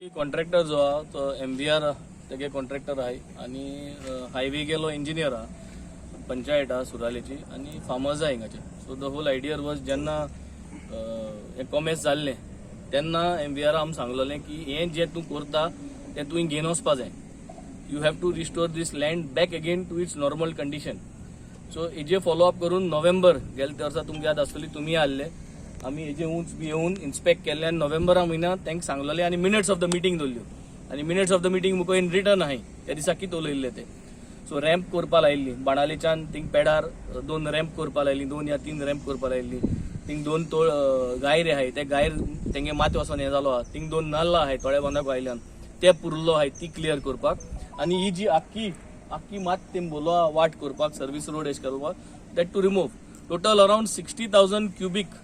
Contractor जो हा तो MVR तेगे कॉन्ट्रॅक्टर आहे आणि हायवे गेलो इंजिनियर हा पंचायत हा सुरालेची आणि फार्मर्स आहे हिंगाचे. So the whole idea was जेन्ना हे कॉमेस जाल्लें तेन्ना MVR आमकां सांगलोलें की हे जे तूं करता ते तुवें घेवन वचपा जाय. You have to restore this land back again to its normal condition. So हेजे फॉलोअप करून नोव्हेंबर गेल्या वर्सा तुमकां याद आसतली तुमी आसले आम्ही हेजे उंच बी येऊन इन्स्पेक्ट केले आणि नोव्हेंबरा म्हयन्यात तांकां सांगलेलें आणि मिनिट्स ऑफ द मिटींग दवरल्यो आणि मिनिट्स ऑफ द मिटींग मुको इन रिटर्न आहे त्या दिसा कितें उलयल्ले ते. सो रॅम्प करपा लायिल्ली बाणालीच्यान थिंग पेडार 2 रॅम्प करपा लायिल्ली 2 या 3 रॅम्प करपा लायिल्ली. थिंग 2 तोळ गायर आहाय ते गायर तेंगे मात वचोन हे जालो आहा. थिंग 2 नल्ल आहाय थोड्या बांदाक आयल्यान ते पुरलो आहाय ती क्लियर करपाक आणि ही जी आख्खी मात तें बोलो आहा वाट करपाक सर्वीस रोड एश करपाक that to remove total around 60,000 cubic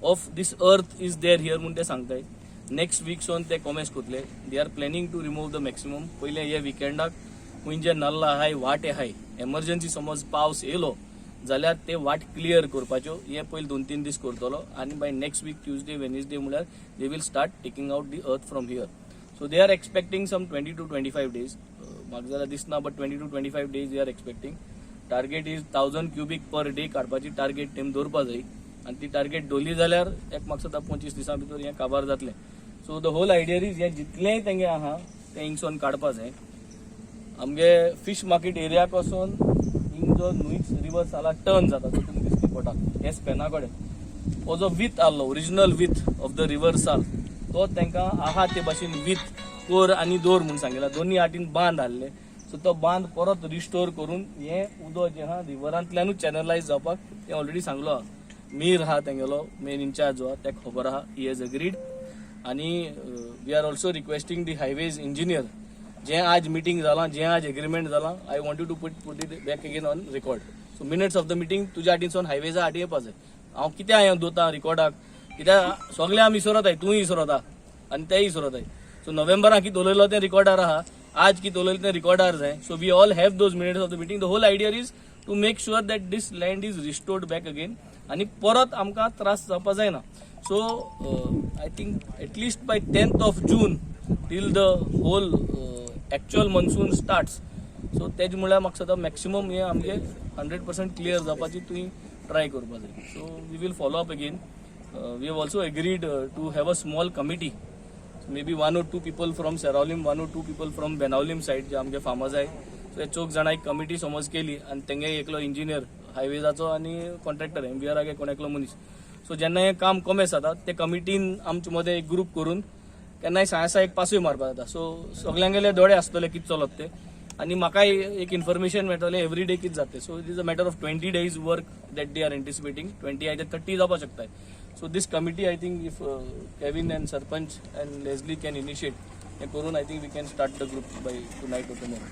of this earth is there here म्हणून ते सांगताय. नेक्स्ट वीक सोन ते कॉमेस करतले. They are planning to remove the maximum. पहिले हे विकेंडाक म्हणजे नल्ला आहाय वाट आहाय एमर्जन्सी समज पावस येयलो जाल्यार ते वाट क्लियर करपाच्यो हे पहिले 2-3 दीस करतलो आणि by next week Tuesday Wednesday म्हळ्यार they will start taking out the earth from here. So they are expecting some 20 to 25 days. म्हाका जाल्यार दिसना but 20 to 25 days they are expecting. Target is 1000 cubic per day काडपाची target तेम दवरपा जाय आणि ती टार्गेट दोली जाल्यार एक म्हाका दिसता 25 दिसां भितर हें काबार जातलें. So the whole idea is हें जितलेंय तेंगे आहा तें हिंगसोन काडपा जाय. आमगे फीश मार्केट एरिया पासून हिंग जो न्हूच रिवर साला टर्न जाता तो तुमकां दिसती पडटा हे स्पेना कडेन हो जो वीथ आसलो original with of the river साल तो तांकां आहा ते भाशेन वीथ कोर आनी दोर म्हणून सांगिल्ला. दोन्ही वाटेन बांद आहले. सो तो बांद परत रिस्टोर करून हें उदक जें आहा रिवरांतल्यानूच चॅनलायज जावपाक तें ऑलरेडी सांगलो आहा. मीर आहा तेंगेलो मेन इन्चार्ज जो आहा तेका खबर आहा ही हॅज अग्रीड आणि we are also requesting the highways engineer जे आज मिटींग जालां जे आज एग्रीमेंट जालां I want you to put it back again on record. So minutes of the meeting तुज्या हातीनसून हायवेजा हाटी येवपा जाय. हांव कित्याक हांवें दोता रिकॉर्डाक कित्याक सगळे आमी विसरत आहाय तूंय विसरत आहा आनी तेय विसरत आहाय. सो नोव्हेंबराक कितें उलयलो तें रिकॉर्डार आहा आज कितें उलयलें तें रिकॉर्डार जाय. So we all have those minutes of the meeting. The whole idea is to make sure that this land is restored back again आणि परत आमकां त्रास जावपा जायना. So I think at least by 10th of June till the whole actual monsoon starts. सो तेज म्हळ्यार म्हाका सद्दा मॅक्सिमम हे आमगे 100% क्लियर जावपाची तुवें ट्राय करपा जाय. So we will follow up again. We have also agreed to have a small committee maybe 1 or 2 people from Seraolim, 1 or 2 people from Benaulim side जे आमगे फार्मर्स आहे. सो हे 4 जाणां एक कमिटी समज केली आणि तेंगे एकलो इंजिनियर हायवेजाचो आणि कॉन्ट्रॅक्टर MVR कोण एकलो मनीस. सो जेन्ना हे काम कमेस जाता ते कमिटीन आमचे मध्ये एक ग्रुप करून केन्नाय सायसा एक पासूय मारपा जाता. सो सगळ्यांगेले दोळे आसतले कितें चलत ते आणि म्हाकाय एक इन्फॉर्मेशन मेळटलें एवरी डे कितें जाता. So it is a matter of 20 days work that they are anticipating. 20 I 30 जावपा शकता. So this committee, I think, if Kevin and Sarpanch and Leslie can initiate, I think we can start the group by tonight or tomorrow.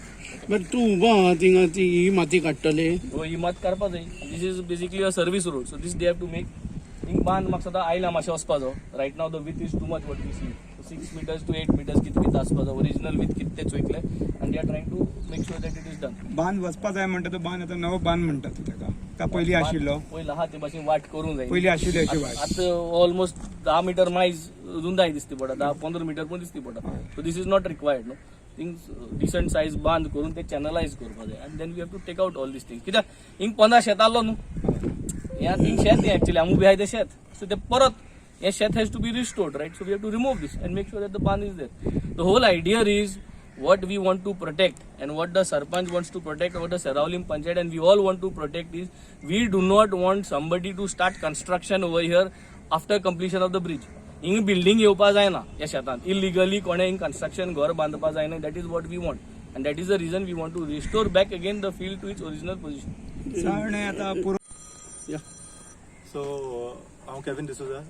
But तू उभा थिंगा ती ही माती काडटले. हो ही मात करपा जाय. This is basically a service road. So this they have to make. हिंग बांद म्हाका सदां आयला मातशें वचपाचो. Right now the width is too much what we see. 6 meters to 8 meters कितें वीथ आसपाचो. ओरिजिनल वीथ कितें तें चोयतले आनी they are trying to make sure that it is done. बांद वचपा जाय म्हणटा तो बांद आतां नवो बांद म्हणटात तेका का पयलीं आशिल्लो पयलीं आहा ते भाशेन वाट करूंक जाय. पयलीं आशिल्ली अशी वाट आतां ऑलमोस्ट 10 meter मायज रुंदाय दिसती पडटा. 10-15 meter पण दिसती पडटा. So this is not required no things. Decent size बांद करून ते चॅनलायज करपा जाय आनी then we have to take out all these things. कित्याक हिंग 15 शेत आसलो न्हू ह्या थिंग शेत एक्चुअली आमी उबे आहाय ते शेत. सो ते परत हे शेत has to be restored right. So we have to remove this and make sure that the बांद is there. The whole idea is what we want to protect and what the Sarpanch wants to protect, what the Seraolim Panchayat and we all want to protect is we do not want somebody to start construction over here after completion of the bridge. हिंग building येवपा जायना या शेतांत illegally कोणे हिंग construction घर बांदपा जायना. That is what we want and that is the reason we want to restore back again the field to its original position. आता सो हांव केविन डिसोजा.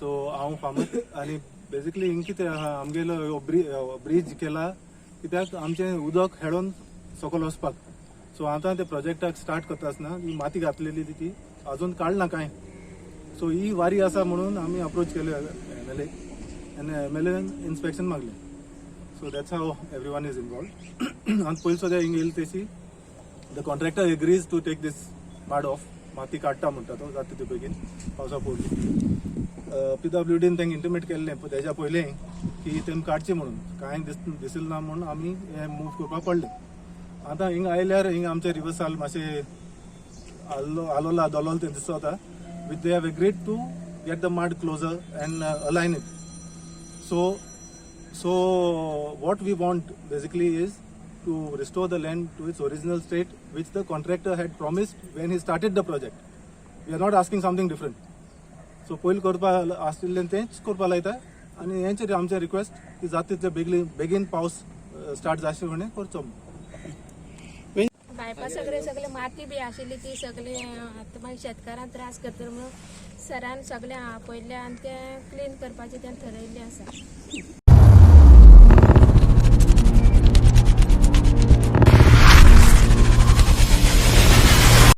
सो हांव फार्मर आनी बेसिकली हिंग कितें आहा आमगेलो ब्रिज केला कित्याक आमचें उदक हेडोन सकयल वचपाक. सो आतां ते प्रोजेक्टाक स्टार्ट करता आसतना ही माती घातलेली ती अजून काडना कांय. सो ही वारी आसा म्हणून आमी अप्रोच केले MLA आनी MLAन इन्स्पेक्शन मागलें. So that's how everyone is involve. आनी पयलीं सद्या हिंग येयली तेशी the contractor agrees to take these माड ऑफ. माती काडटा म्हणटा तो जाता ते बेगीन पावसा पयलीं. PWDन तांकां इंटिमेट केल्लें तेज्या पयलीं की तेम काडचे म्हणून कांय दिसले ना म्हणून आमी हे मूव करपाक पडले. आतां हिंगा आयल्यार हिंगा आमचे रिवर्साल मातशे आलोला दोलोल ते दिसता with they have agreed to get the mud closer and align it. So what we want basically is to restore the land to its original state, which the contractor had promised when he started the project. We are not asking something different. So पयलीं करपा आसलेलें तेंच करपा लायता आनी हेंचेर आमचें request की जाता तितले बेगीन पावस स्टार्ट जायचे म्हणून करचो. बायपास सगळे माती बी आशिल्ली ती सगळे आतां मागीर शेतकारांक त्रास करता म्हणून सरान सगळे आपयले आनी ते क्लीन करपाचें तें ठरयिल्लें आसा.